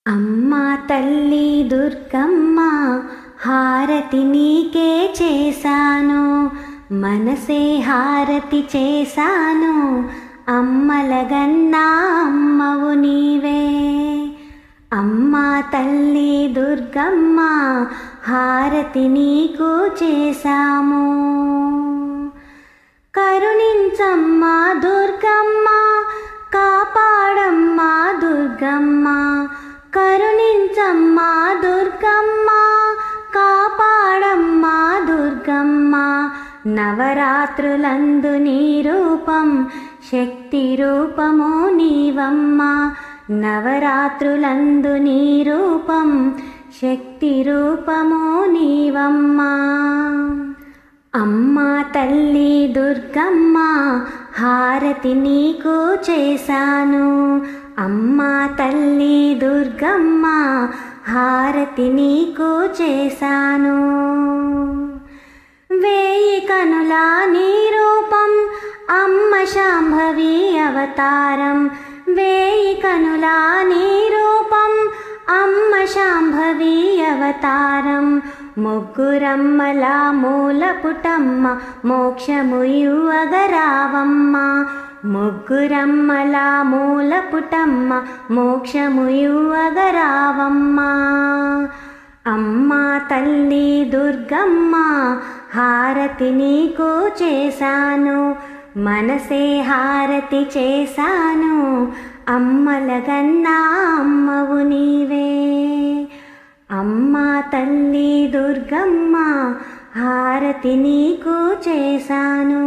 అమ్మా తల్లి దుర్గమ్మ హారతి నీకే చేశాను, మనసే హారతి చేశాను, అమ్మలగన్నా అమ్మవు నీవే. అమ్మా తల్లి దుర్గమ్మ హారతి నీకు చేశాము. కరుణించమ్మా దుర్గమ్మ, కాపాడమ్మా దుర్గమ్మ, కరుణించమ్మా దుర్గమ్మ, కాపాడమ్మా దుర్గమ్మ. నవరాత్రులందు నీ రూపం శక్తి రూపము నీవమ్మ, నవరాత్రులందు నీ రూపం శక్తి రూపము నీవమ్మ. అమ్మా తల్లి దుర్గమ్మ హారతి నీకు చేశాను, అమ్మా తల్లి దుర్గమ్మ హారతి నీకు చేశాను. వేయి కనుల నీ రూపం అమ్మ శాంభవి అవతారం, వేయి కనుల నీ రూపం అమ్మ శాంభవి అవతారం. ముగ్గురమ్మల మూలపుటమ్మ మోక్షము ఇవ్వగరావమ్మ, ముగ్గురమ్మల మూలపుటమ్మ మోక్షము ఇవ్వగరావమ్మ. అమ్మా తల్లి దుర్గమ్మ హారతి నీకు చేశాను, మనసే హారతి చేశాను, అమ్మలగన్నా అమ్మవు నీవే. అమ్మా తల్లి దుర్గమ్మ హారతి నీకు చేశాను.